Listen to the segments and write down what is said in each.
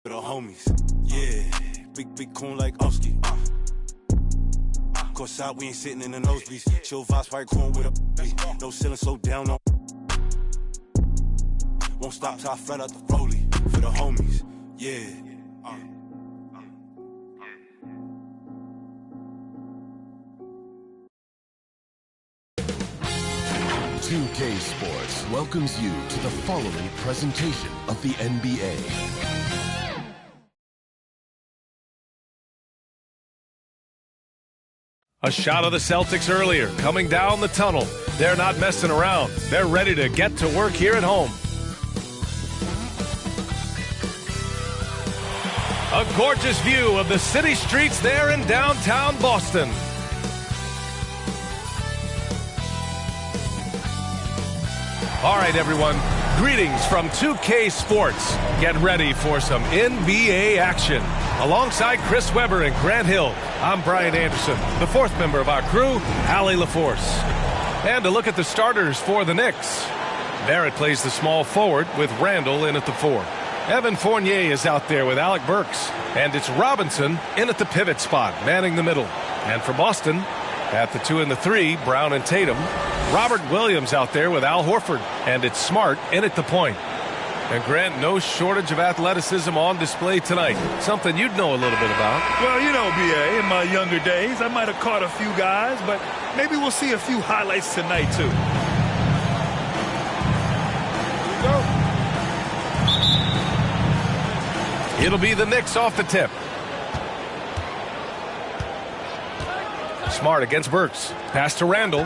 for the homies. Yeah, big coon like Oski. Course out, we ain't sitting in the nosebleeds. Chill vibes, white coon with a no ceiling, slow down, no. Won't stop till I flood out the Foley for the homies. Yeah. 2K Sports welcomes you to the following presentation of the NBA. A shot of the Celtics earlier, coming down the tunnel. They're not messing around. They're ready to get to work here at home. A gorgeous view of the city streets there in downtown Boston. All right, everyone. Greetings from 2K Sports. Get ready for some NBA action. Alongside Chris Webber and Grant Hill, I'm Brian Anderson, the fourth member of our crew, Allie LaForce. And a look at the starters for the Knicks. Barrett plays the small forward with Randall in at the 4. Evan Fournier is out there with Alec Burks. And it's Robinson in at the pivot spot, manning the middle. And for Boston, at the 2 and the 3, Brown and Tatum. Robert Williams out there with Al Horford. And it's Smart in at the point. And Grant, no shortage of athleticism on display tonight. Something you'd know a little bit about. Well, you know, B.A., in my younger days, I might have caught a few guys, but maybe we'll see a few highlights tonight, too. Here we go. It'll be the Knicks off the tip. Smart against Burks. Pass to Randall.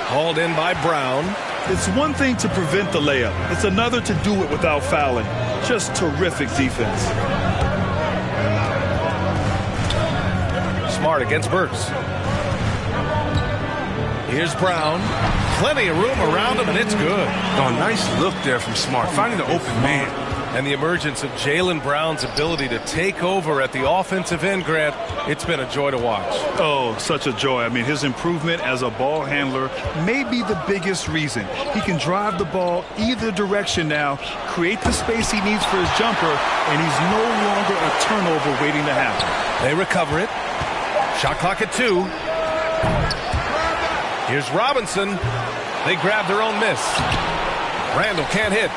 Hauled in by Brown. It's one thing to prevent the layup. It's another to do it without fouling. Just terrific defense. Smart against Burks. Here's Brown. Plenty of room around him, and it's good. Oh, nice look there from Smart, finding the open man. And the emergence of Jaylen Brown's ability to take over at the offensive end, Grant, it's been a joy to watch. Oh, such a joy. I mean, his improvement as a ball handler may be the biggest reason. He can drive the ball either direction now, create the space he needs for his jumper, and he's no longer a turnover waiting to happen. They recover it. Shot clock at 2. Here's Robinson. They grab their own miss. Randall can't hit.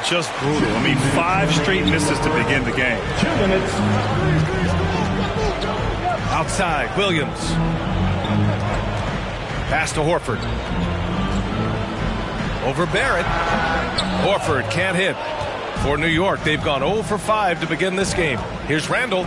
Just brutal. I mean, 5 straight misses to begin the game. 2 minutes. Outside, Williams. Pass to Horford. Over Barrett. Horford can't hit. For New York, they've gone 0 for 5 to begin this game. Here's Randall.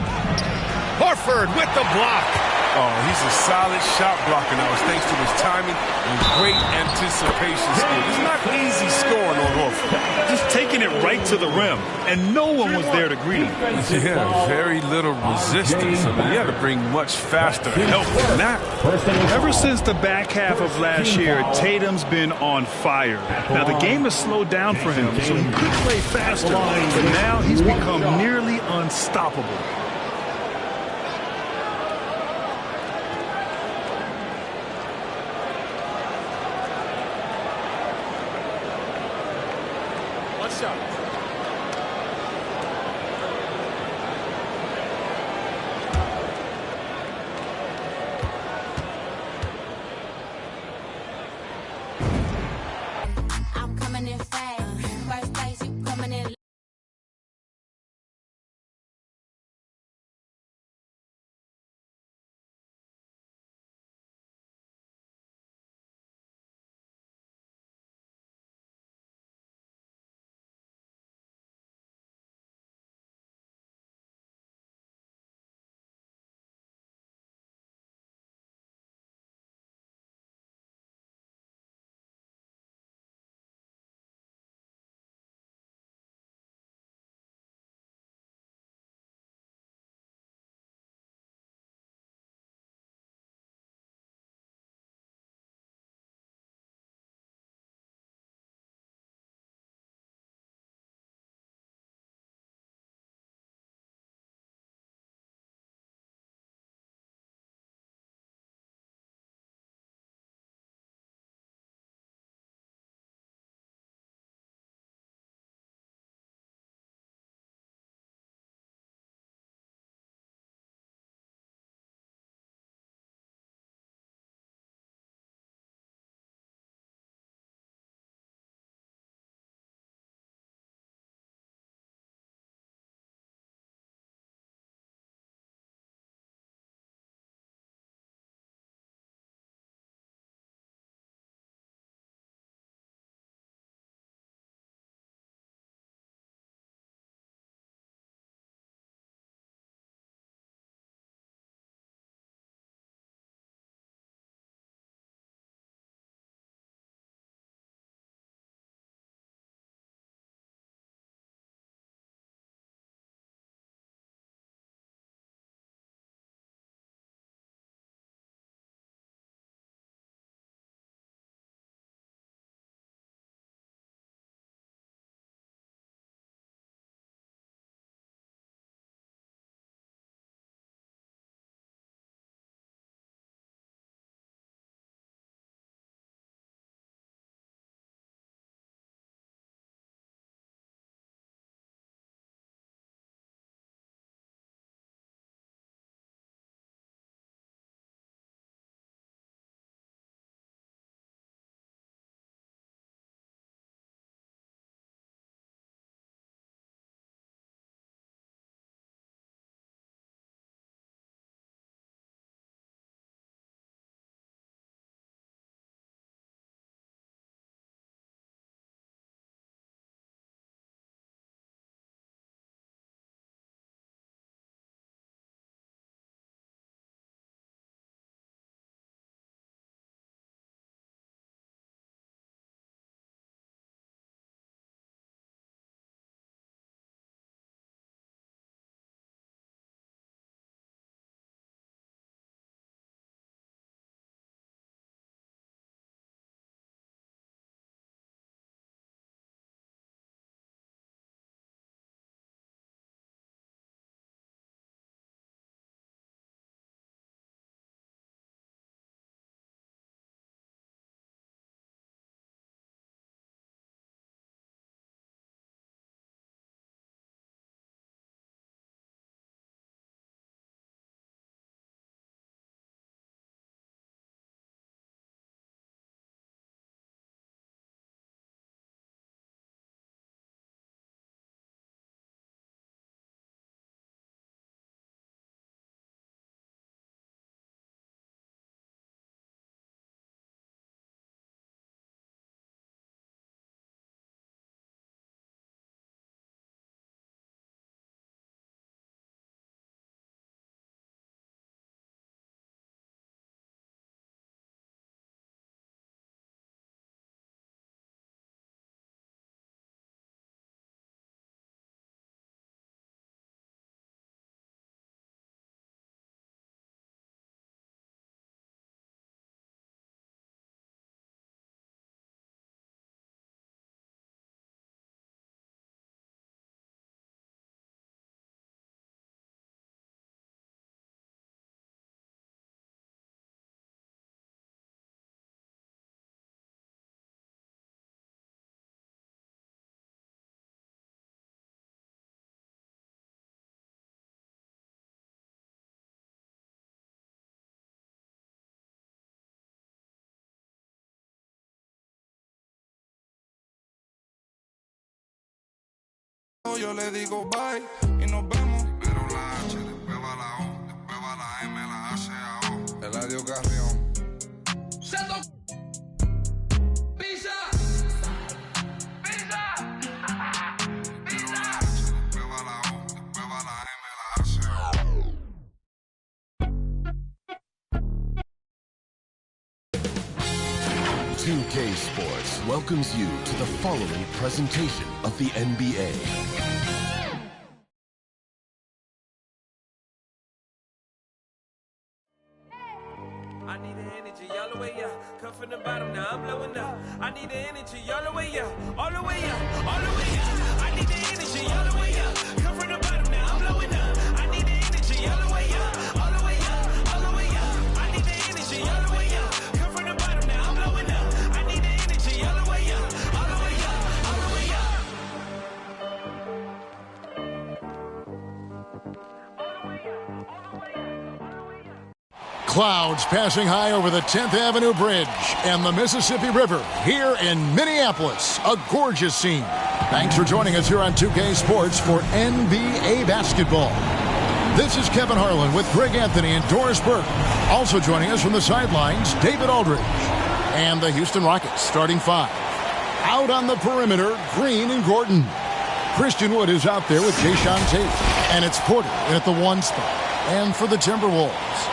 Horford with the block. Oh, he's a solid shot blocker now. It's thanks to his timing and great anticipation skill. It's not easy scoring on Horford. Just taking it right to the rim, and no one was there to greet him. Yeah, very little resistance. I mean, you had to bring much faster help than that. Ever since the back half of last year, Tatum's been on fire. Now, the game has slowed down for him, so he could play faster, but now he's become nearly unstoppable. What's up? yo le digo bye y nos vemos. Primero la H, después va la O, después va la M, la A se a O. Eladio Carrión. Primero la H, después va la O, después va la M, la A se a O. 2K Sports welcomes you to the following presentation of the NBA. I need the energy all the way up. Come from the bottom, now I'm blowing up. I need the energy all the way up. All the way up, all the way up. I need the energy all the way up. Come from the bottom, now I'm blowing up. I need the energy all the way up. All the way up, all the way up. I need the energy all the way up. Come from the bottom, now I'm blowing up. I need the energy all the way up. All the way up, all the way up. Clouds passing high over the 10th Avenue Bridge and the Mississippi River here in Minneapolis. A gorgeous scene. Thanks for joining us here on 2K Sports for NBA basketball. This is Kevin Harlan with Greg Anthony and Doris Burke. Also joining us from the sidelines, David Aldridge. And the Houston Rockets starting five. Out on the perimeter, Green and Gordon. Christian Wood is out there with Jayshawn Tate. And it's Porter in at the one spot. And for the Timberwolves,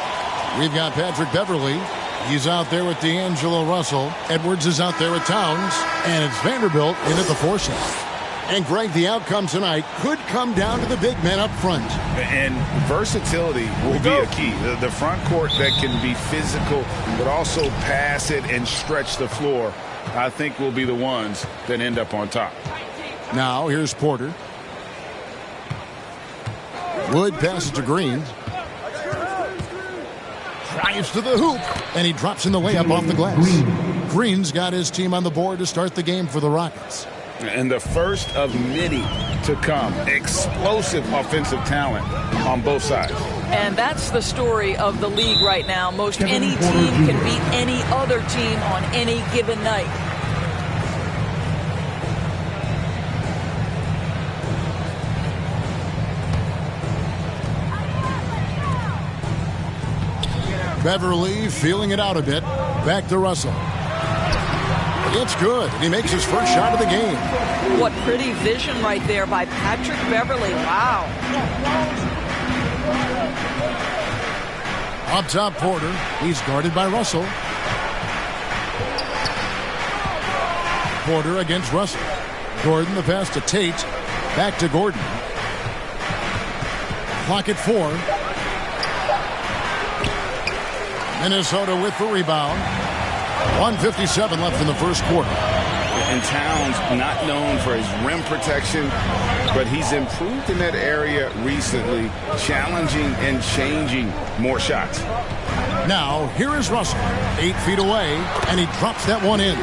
we've got Patrick Beverly. He's out there with D'Angelo Russell. Edwards is out there with Towns. And it's Vanderbilt in at the four spot. And, Greg, the outcome tonight could come down to the big men up front. And versatility will be a key. The front court that can be physical but also pass it and stretch the floor, I think, will be the ones that end up on top. Now, here's Porter. Wood passes to Green. Drives to the hoop, and he drops in the layup off the glass. Green's got his team on the board to start the game for the Rockets. And the first of many to come. Explosive offensive talent on both sides. And that's the story of the league right now. Most any team can beat any other team on any given night. Beverly feeling it out a bit. Back to Russell. It's good. He makes his first shot of the game. What pretty vision right there by Patrick Beverly. Wow. Up top, Porter. He's guarded by Russell. Porter against Russell. Gordon, the pass to Tate. Back to Gordon. Clock at 4. Minnesota with the rebound. 1:57 left in the first quarter. And Towns not known for his rim protection, but he's improved in that area recently, challenging and changing more shots. Now, here is Russell, 8 feet away, and he drops that one in.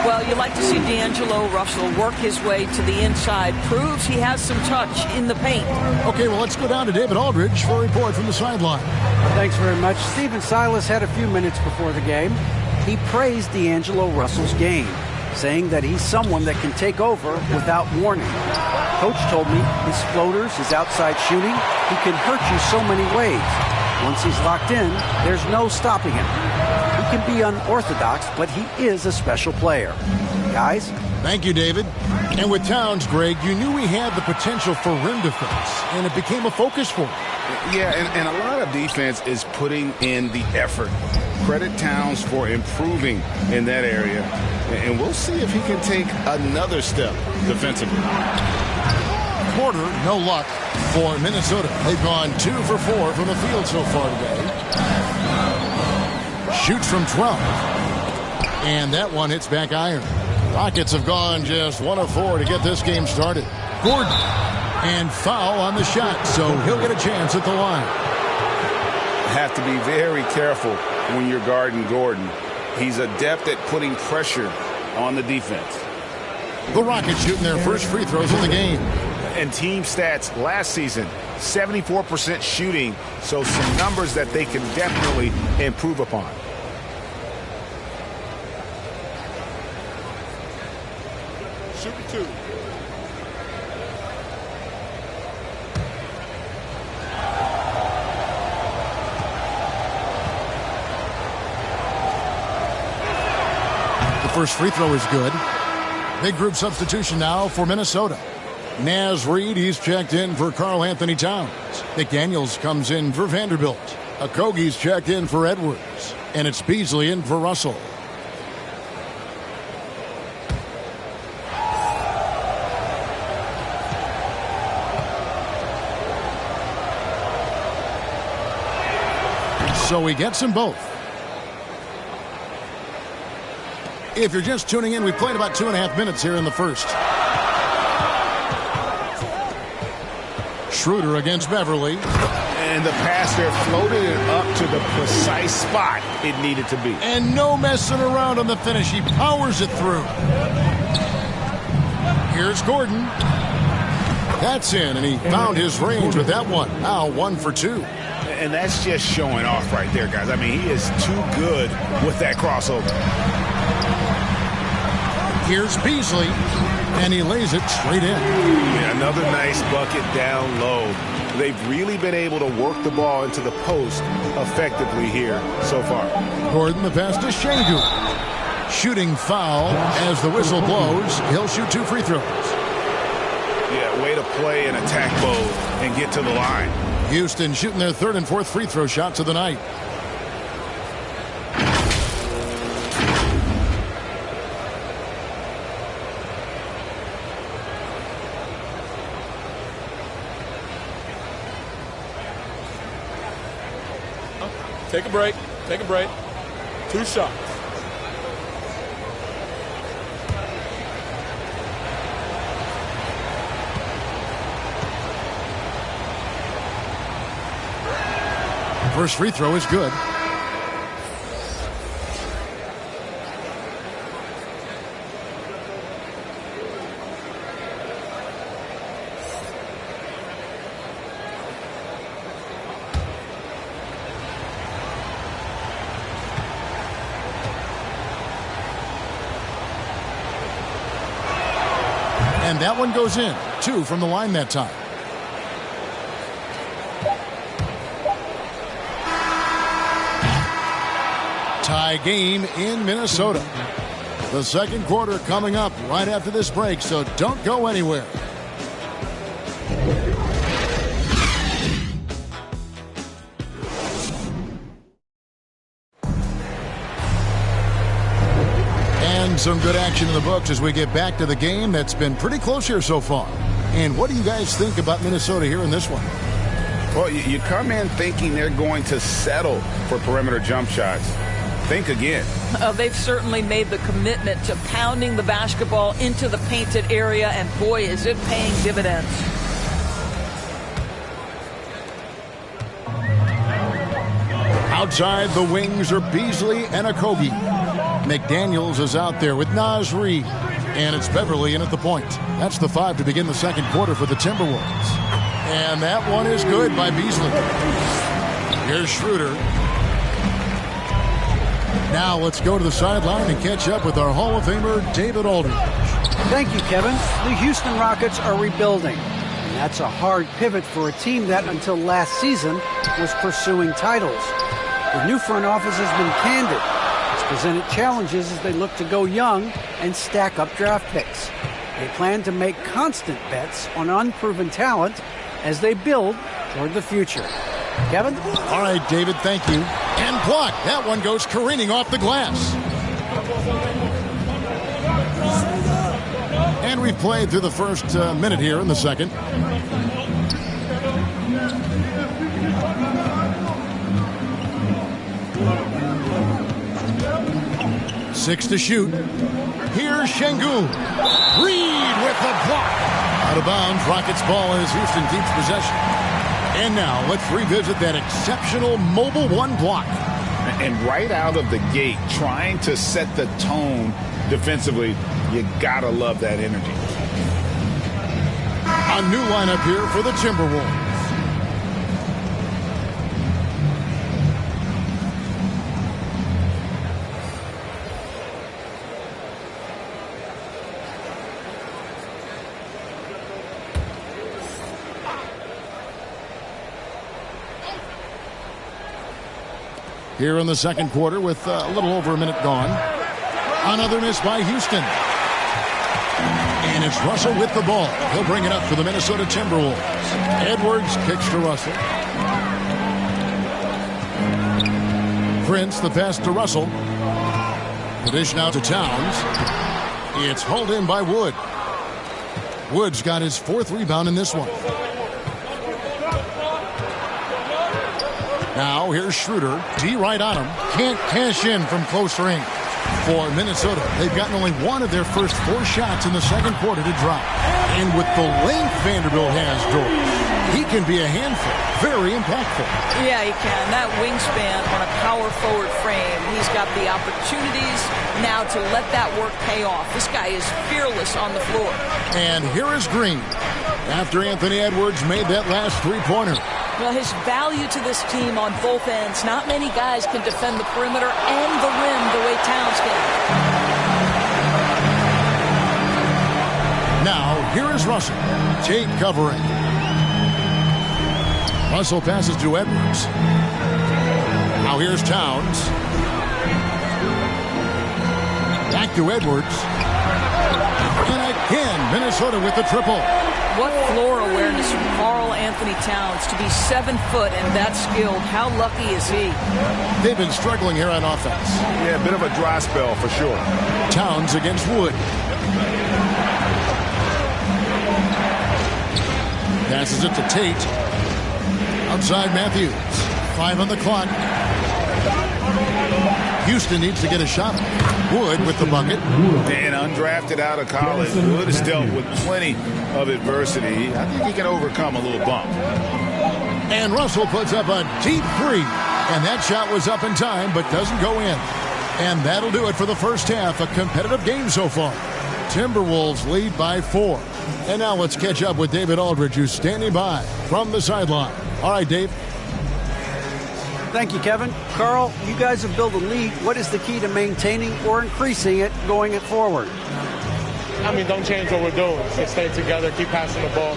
Well, you like to see D'Angelo Russell work his way to the inside. Proves he has some touch in the paint. Okay, well, let's go down to David Aldridge for a report from the sideline. Thanks very much. Stephen Silas had a few minutes before the game. He praised D'Angelo Russell's game, saying that he's someone that can take over without warning. Coach told me his floaters, his outside shooting, he can hurt you so many ways. Once he's locked in, there's no stopping him. He can be unorthodox, but he is a special player. Guys? Thank you, David. And with Towns, Greg, you knew he had the potential for rim defense, and it became a focus for him. Yeah, and a lot of defense is putting in the effort. Credit Towns for improving in that area, and we'll see if he can take another step defensively. Porter, no luck for Minnesota. They've gone 2 for 4 from the field so far today. Shoots from 12. And that one hits back iron. Rockets have gone just 1 of 4 to get this game started. Gordon. And foul on the shot, so he'll get a chance at the line. Have to be very careful when you're guarding Gordon. He's adept at putting pressure on the defense. The Rockets shooting their first free throws of the game. And team stats last season, 74% shooting, so some numbers that they can definitely improve upon. Shooting 2. first free throw is good. Big group substitution now for Minnesota. Naz Reid, he's checked in for Karl Anthony Towns. McDaniels comes in for Vanderbilt. Okogie's checked in for Edwards. And it's Beasley in for Russell. So he gets them both. If you're just tuning in, we've played about 2.5 minutes here in the first. Schroeder against Beverly. And the pass there floated it up to the precise spot it needed to be. And no messing around on the finish. He powers it through. Here's Gordon. That's in, and he found his range with that one. Now 1 for 2. And that's just showing off right there, guys. I mean, he is too good with that crossover. Here's Beasley, and he lays it straight in. Yeah, another nice bucket down low. They've really been able to work the ball into the post effectively here so far. Gordon, the pass to Şengün. Shooting foul as the whistle blows. He'll shoot 2 free throws. Yeah, way to play in attack mode and get to the line. Houston shooting their 3rd and 4th free throw shots of the night. Take a break. Take a break. 2 shots. First free throw is good. And that one goes in. 2 from the line that time. Tie game in Minnesota. The second quarter coming up right after this break, so don't go anywhere. And some good action in the books as we get back to the game that's been pretty close here so far. And what do you guys think about Minnesota here in this one? Well, you come in thinking they're going to settle for perimeter jump shots. Think again. They've certainly made the commitment to pounding the basketball into the painted area, and boy, is it paying dividends. Outside the wings are Beasley and Okogie. McDaniels is out there with Naz Reid. And it's Beverly in at the point. That's the 5 to begin the second quarter for the Timberwolves. And that one is good by Beasley. Here's Schroeder. Now let's go to the sideline and catch up with our Hall of Famer, David Aldridge. Thank you, Kevin. The Houston Rockets are rebuilding. And that's a hard pivot for a team that, until last season, was pursuing titles. The new front office has been candid. It's presented challenges as they look to go young and stack up draft picks. They plan to make constant bets on unproven talent as they build toward the future. Kevin? All right, David, thank you. And blocked. That one goes careening off the glass. And we've played through the first minute here in the second. Six to shoot. Here's Şengün. Reid with the block. Out of bounds. Rockets ball as Houston keeps possession. And now let's revisit that exceptional mobile 1 block. And right out of the gate, trying to set the tone defensively, you gotta love that energy. A new lineup here for the Timberwolves. Here in the second quarter with a little over a minute gone. Another miss by Houston. And it's Russell with the ball. He'll bring it up for the Minnesota Timberwolves. Edwards kicks to Russell. Prince, the pass to Russell. The dish now to Towns. It's hauled in by Wood. Wood's got his 4th rebound in this one. Now here's Schroeder. D right on him. Can't cash in from close range. For Minnesota, they've gotten only one of their first 4 shots in the second quarter to drop. And with the length Vanderbilt has, George, he can be a handful. Very impactful. Yeah, he can. That wingspan on a power forward frame, he's got the opportunities now to let that work pay off. This guy is fearless on the floor. And here is Green. After Anthony Edwards made that last 3-pointer. Well, his value to this team on both ends. Not many guys can defend the perimeter and the rim the way Towns can. Now, here is Russell. Tate covering. Russell passes to Edwards. Now here's Towns. Back to Edwards. And again, Minnesota with the triple. What floor awareness from Karl Anthony Towns to be 7 foot and that skilled. How lucky is he? They've been struggling here on offense. Yeah, a bit of a dry spell for sure. Towns against Wood. Passes it to Tate. Outside Matthews. 5 on the clock. Houston needs to get a shot. Wood with the bucket. And undrafted out of college, Wood has dealt with plenty of adversity. I think he can overcome a little bump. And Russell puts up a deep 3. And that shot was up in time, but doesn't go in. And that'll do it for the first half. A competitive game so far. Timberwolves lead by 4. And now let's catch up with David Aldridge, who's standing by from the sideline. All right, Dave. Thank you, Kevin. Karl, you guys have built a lead. What is the key to maintaining or increasing it going forward? I mean, don't change what we're doing. Just stay together, keep passing the ball,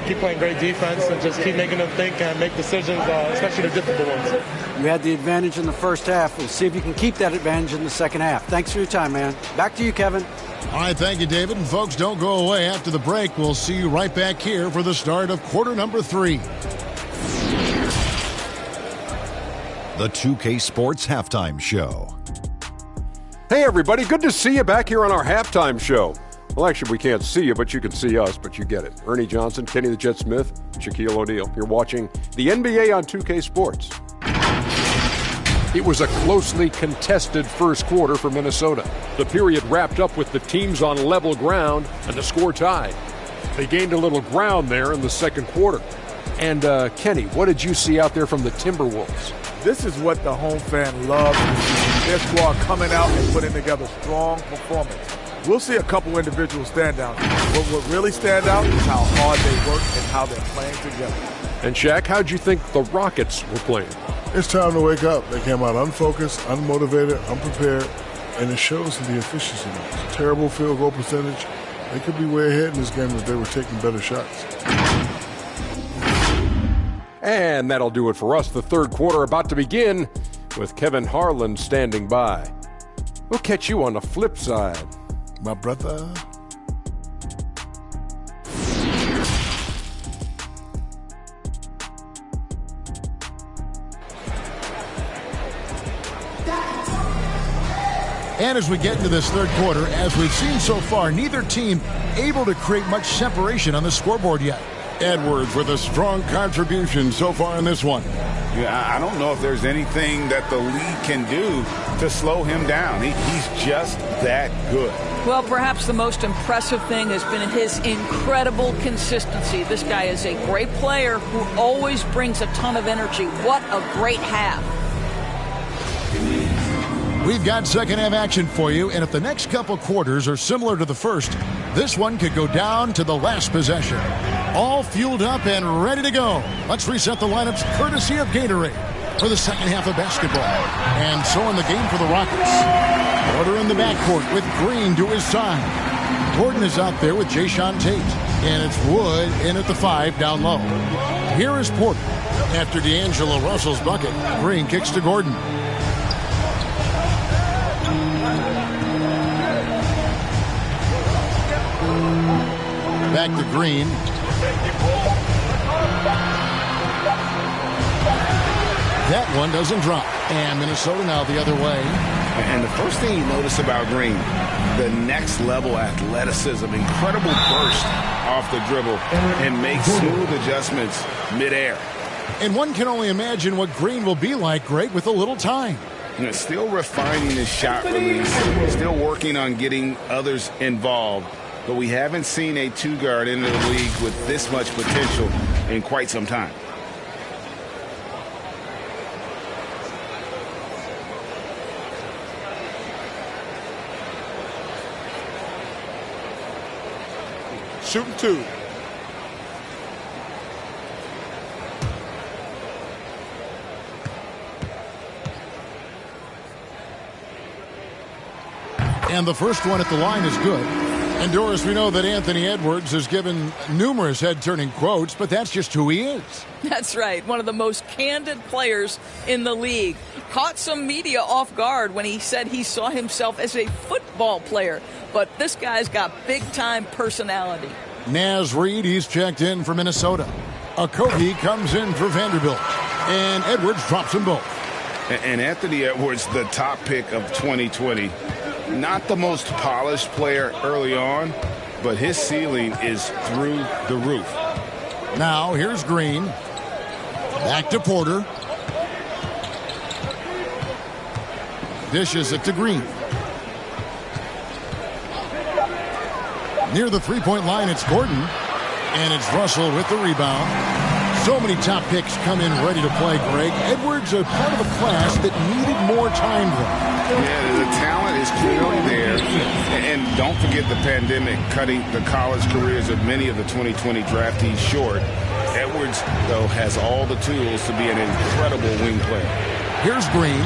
keep playing great defense, and just keep making them think and make decisions, especially the difficult ones. You had the advantage in the first half. We'll see if you can keep that advantage in the second half. Thanks for your time, man. Back to you, Kevin. All right, thank you, David. And folks, don't go away. After the break, we'll see you right back here for the start of quarter number 3. The 2K Sports Halftime Show. Hey, everybody. Good to see you back here on our halftime show. Well, actually, we can't see you, but you can see us, but you get it. Ernie Johnson, Kenny the Jet Smith, Shaquille O'Neal. You're watching the NBA on 2K Sports. It was a closely contested first quarter for Minnesota. The period wrapped up with the teams on level ground and the score tied. They gained a little ground there in the second quarter. And, Kenny, what did you see out there from the Timberwolves? This is what the home fan loves. Their squad coming out and putting together strong performance. We'll see a couple individual standouts. What will really stand out is how hard they work and how they're playing together. And, Shaq, how'd you think the Rockets were playing? It's time to wake up. They came out unfocused, unmotivated, unprepared, and it shows in the efficiency. Terrible field goal percentage. They could be way ahead in this game if they were taking better shots. And that'll do it for us. The third quarter about to begin with Kevin Harlan standing by. We'll catch you on the flip side, my brother. And as we get into this third quarter, as we've seen so far, neither team able to create much separation on the scoreboard yet. Edwards with a strong contribution so far in this one. Yeah, I don't know if there's anything that the league can do to slow him down. He's just that good. Well, perhaps the most impressive thing has been his incredible consistency. This guy is a great player who always brings a ton of energy. What a great half. We've got second half action for you, and if the next couple quarters are similar to the first, this one could go down to the last possession. All fueled up and ready to go. Let's reset the lineups courtesy of Gatorade for the second half of basketball. And so in the game for the Rockets. Porter in the backcourt with Green to his side. Gordon is out there with Jayshawn Tate. And it's Wood in at the 5 down low. Here is Porter. After D'Angelo Russell's bucket, Green kicks to Gordon. Back to Green. That one doesn't drop. And Minnesota now the other way. And the first thing you notice about Green, the next level athleticism, incredible burst off the dribble, and makes smooth adjustments midair. And one can only imagine what Green will be like, Greg, with a little time. You know, still refining his shot release, still working on getting others involved. But we haven't seen a two-guard into the league with this much potential in quite some time. Shooting 2. And the first one at the line is good. And Doris, we know that Anthony Edwards has given numerous head-turning quotes, but that's just who he is. That's right. One of the most candid players in the league. Caught some media off guard when he said he saw himself as a football player. But this guy's got big-time personality. Naz Reid, he's checked in for Minnesota. Okogie comes in for Vanderbilt. And Edwards drops them both. And Anthony Edwards, the top pick of 2020. Not the most polished player early on, but his ceiling is through the roof. Now, here's Green. Back to Porter. Dishes it to Green. Near the three-point line, it's Gordon. And it's Russell with the rebound. So many top picks come in ready to play, Greg. Edwards, a part of a class that needed more time, though. Yeah, the talent is clearly there. And don't forget the pandemic cutting the college careers of many of the 2020 draftees short. Edwards, though, has all the tools to be an incredible wing player. Here's Green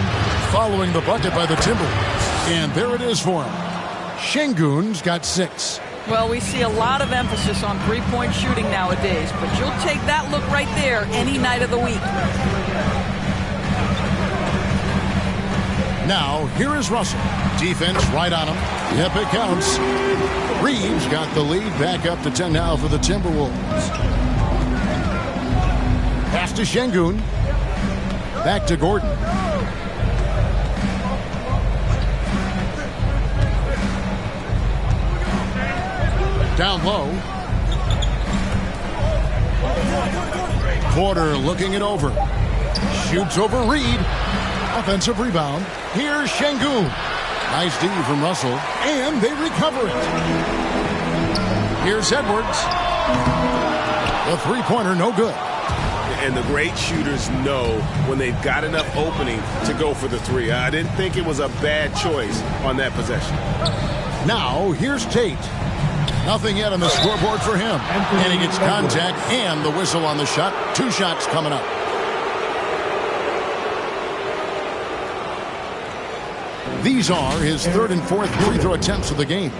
following the bucket by the Timberwolves. And there it is for him. Şengün's got 6. Well, we see a lot of emphasis on three-point shooting nowadays, but you'll take that look right there any night of the week. Now, here is Russell. Defense right on him. Yep, it counts. Reeves got the lead back up to 10 now for the Timberwolves. Pass to Şengün. Back to Gordon. Down low. Porter looking it over. Shoots over Reed. Offensive rebound. Here's Şengün. Nice D from Russell. And they recover it. Here's Edwards. The three-pointer, no good. And the great shooters know when they've got enough opening to go for the three. I didn't think it was a bad choice on that possession. Now, here's Tate. Nothing yet on the scoreboard for him. And he gets contact and the whistle on the shot. 2 shots coming up. These are his 3rd and 4th free throw attempts of the game.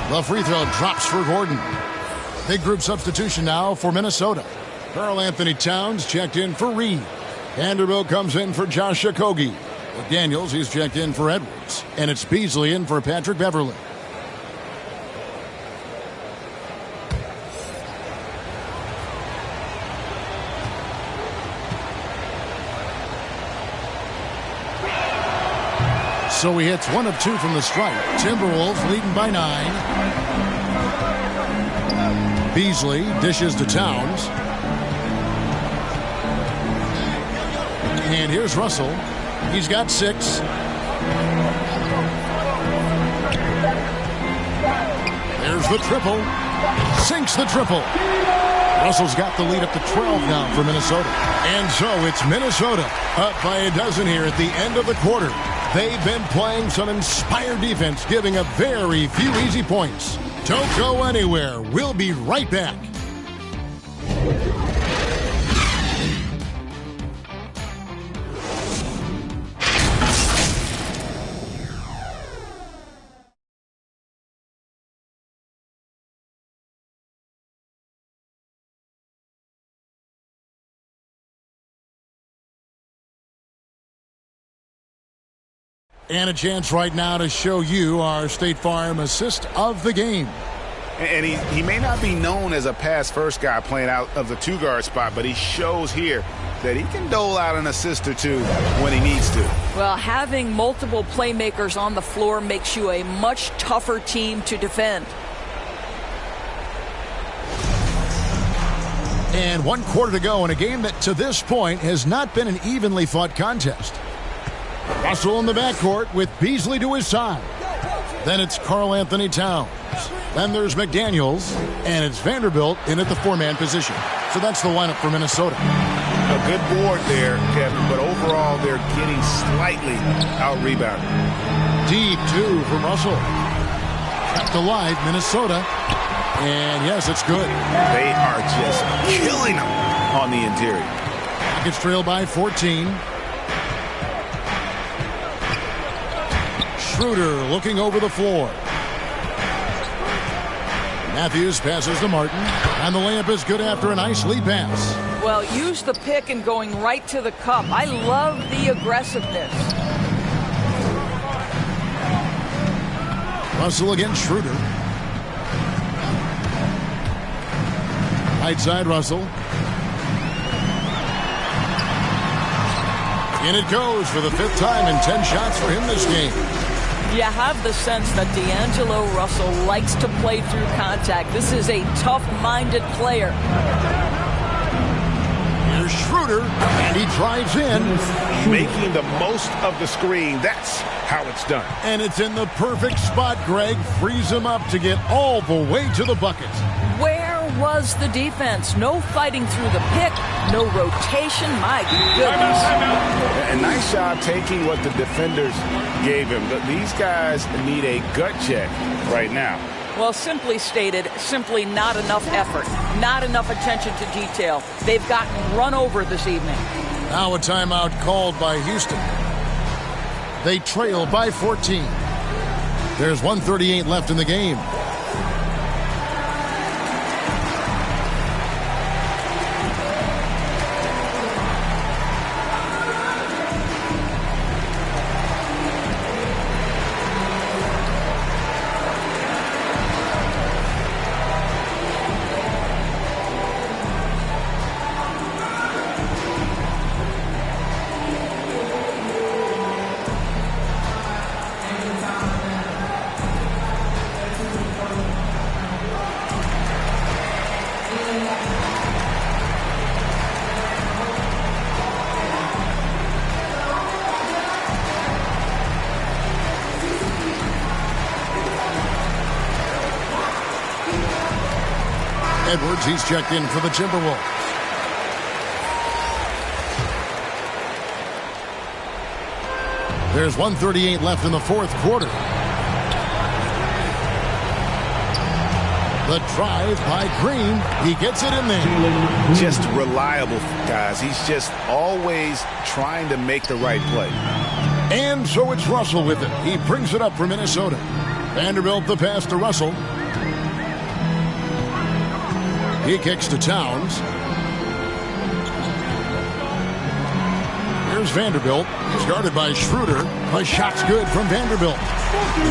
The free throw drops for Gordon. Big group substitution now for Minnesota. Karl-Anthony Towns checked in for Reed. Vanderbilt comes in for Josh Okogie. With Daniels, he's checked in for Edwards. And it's Beasley in for Patrick Beverley. So he hits 1 of 2 from the stripe. Timberwolves leading by 9. Beasley dishes to Towns. And here's Russell. He's got 6. There's the triple. Sinks the triple. Russell's got the lead up to 12 now for Minnesota. And so it's Minnesota up by a dozen here at the end of the quarter. They've been playing some inspired defense, giving up very few easy points. Don't go anywhere. We'll be right back. And a chance right now to show you our State Farm assist of the game. And he may not be known as a pass-first guy playing out of the two-guard spot, but he shows here that he can dole out an assist or two when he needs to. Well, having multiple playmakers on the floor makes you a much tougher team to defend. And 1 quarter to go in a game that to this point has not been an evenly fought contest. Russell in the backcourt with Beasley to his side. Then it's Karl Anthony Towns. Then there's McDaniels, and it's Vanderbilt in at the four-man position. So that's the lineup for Minnesota. A good board there, Kevin, but overall they're getting slightly out-rebounded. Deep, too, from Russell. Kept alive, Minnesota. And, yes, it's good. They are just killing them on the interior. Rockets trail by 14. Schroeder looking over the floor. Matthews passes to Martin, and the layup is good after a nice lead pass. Well, use the pick and going right to the cup. I love the aggressiveness. Russell against Schroeder. Right side Russell. In it goes for the 5th time and 10 shots for him this game. You have the sense that D'Angelo Russell likes to play through contact. This is a tough-minded player. Here's Schroeder, and he drives in. Making the most of the screen. That's how it's done. And it's in the perfect spot, Greg. Frees him up to get all the way to the bucket. Where was the defense? No fighting through the pick, no rotation. My goodness. A nice job taking what the defenders gave him. But these guys need a gut check right now. Well, simply stated, simply not enough effort, not enough attention to detail. They've gotten run over this evening. Now a timeout called by Houston. They trail by 14. There's 1:38 left in the game. Edwards, he's checked in for the Timberwolves. There's 1:38 left in the 4th quarter. The drive by Green. He gets it in there. Just reliable, guys. He's just always trying to make the right play. And so it's Russell with it. He brings it up for Minnesota. Vanderbilt the pass to Russell. He kicks to Towns. Here's Vanderbilt. He's guarded by Schroeder. A shot's good from Vanderbilt.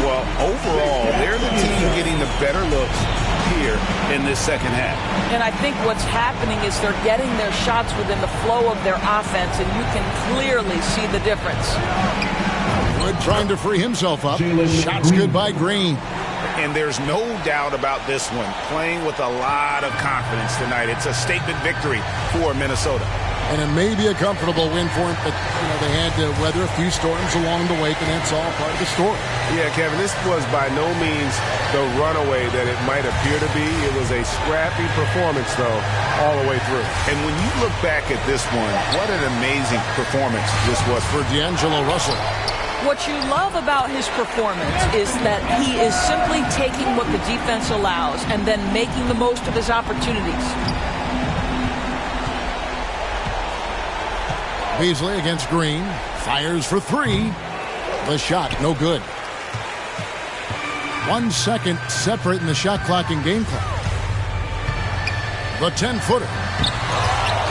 Well, overall, they're the team getting the better looks here in this second half. And I think what's happening is they're getting their shots within the flow of their offense, and you can clearly see the difference. Wood trying to free himself up. Shot's good by Green. And there's no doubt about this one. Playing with a lot of confidence tonight. It's a statement victory for Minnesota. And it may be a comfortable win for him, but they had to weather a few storms along the way, and that's all part of the story. Yeah, Kevin, this was by no means the runaway that it might appear to be. It was a scrappy performance, though, all the way through. And when you look back at this one, what an amazing performance this was for D'Angelo Russell. What you love about his performance is that he is simply taking what the defense allows and then making the most of his opportunities. Beasley against Green. Fires for 3. The shot, no good. 1 second separating the shot clock and game clock. The 10-footer.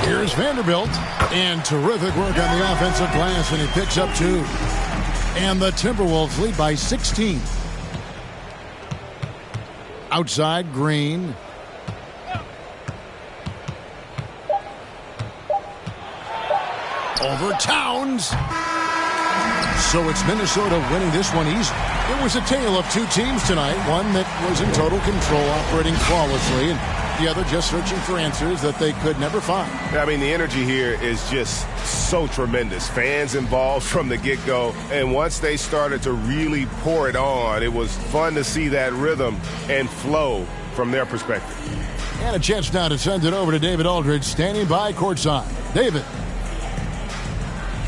Here's Vanderbilt. And terrific work on the offensive glass, and he picks up 2. And the Timberwolves lead by 16. Outside, Green. Over Towns. So it's Minnesota winning this one easy. It was a tale of two teams tonight. One that was in total control, operating flawlessly, and the other just searching for answers that they could never find. I mean, the energy here is just so tremendous. Fans involved from the get-go, and once they started to really pour it on, it was fun to see that rhythm and flow from their perspective. And a chance now to send it over to David Aldridge, standing by courtside. David.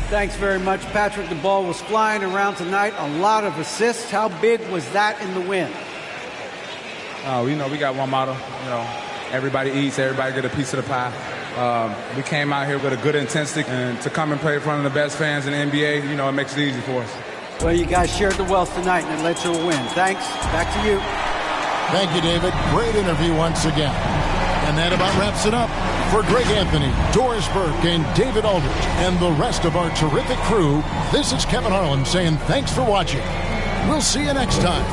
Thanks very much, Patrick. The ball was flying around tonight. A lot of assists. How big was that in the win? We got one motto. Everybody eats, everybody get a piece of the pie. We came out here with a good intensity, and to come and play in front of the best fans in the NBA, it makes it easy for us. Well, you guys shared the wealth tonight, and it led to a win. Thanks. Back to you. Thank you, David. Great interview once again. And that about wraps it up. For Greg Anthony, Doris Burke, and David Aldridge, and the rest of our terrific crew, this is Kevin Harlan saying thanks for watching. We'll see you next time.